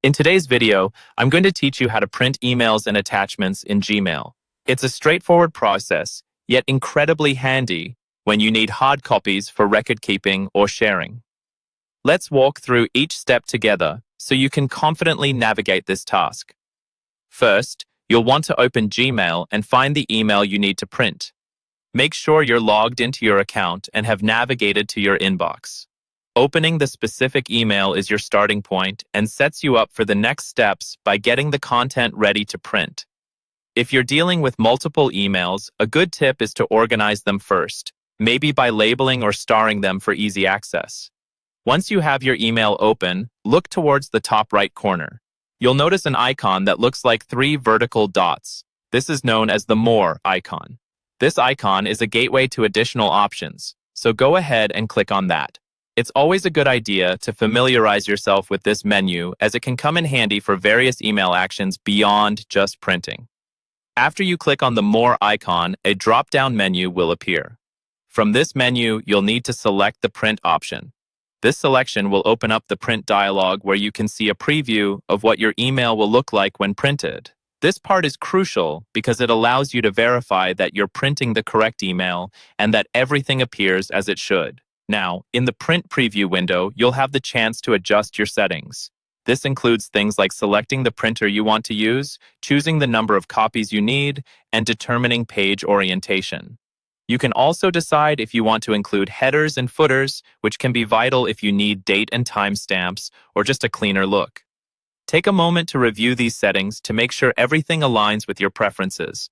In today's video, I'm going to teach you how to print emails and attachments in Gmail. It's a straightforward process, yet incredibly handy when you need hard copies for record keeping or sharing. Let's walk through each step together so you can confidently navigate this task. First, you'll want to open Gmail and find the email you need to print. Make sure you're logged into your account and have navigated to your inbox. Opening the specific email is your starting point and sets you up for the next steps by getting the content ready to print. If you're dealing with multiple emails, a good tip is to organize them first, maybe by labeling or starring them for easy access. Once you have your email open, look towards the top right corner. You'll notice an icon that looks like 3 vertical dots. This is known as the More icon. This icon is a gateway to additional options, so go ahead and click on that. It's always a good idea to familiarize yourself with this menu as it can come in handy for various email actions beyond just printing. After you click on the More icon, a drop-down menu will appear. From this menu, you'll need to select the Print option. This selection will open up the Print dialog where you can see a preview of what your email will look like when printed. This part is crucial because it allows you to verify that you're printing the correct email and that everything appears as it should. Now, in the Print Preview window, you'll have the chance to adjust your settings. This includes things like selecting the printer you want to use, choosing the number of copies you need, and determining page orientation. You can also decide if you want to include headers and footers, which can be vital if you need date and time stamps or just a cleaner look. Take a moment to review these settings to make sure everything aligns with your preferences.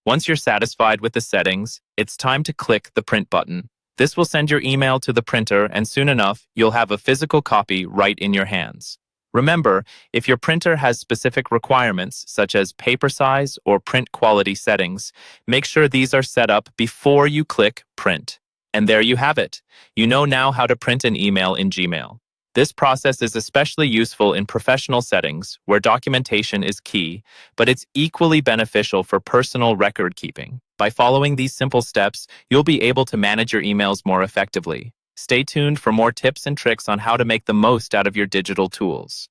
Once you're satisfied with the settings, it's time to click the Print button. This will send your email to the printer, and soon enough, you'll have a physical copy right in your hands. Remember, if your printer has specific requirements, such as paper size or print quality settings, make sure these are set up before you click Print. And there you have it. You know now how to print an email in Gmail. This process is especially useful in professional settings where documentation is key, but it's equally beneficial for personal record keeping. By following these simple steps, you'll be able to manage your emails more effectively. Stay tuned for more tips and tricks on how to make the most out of your digital tools.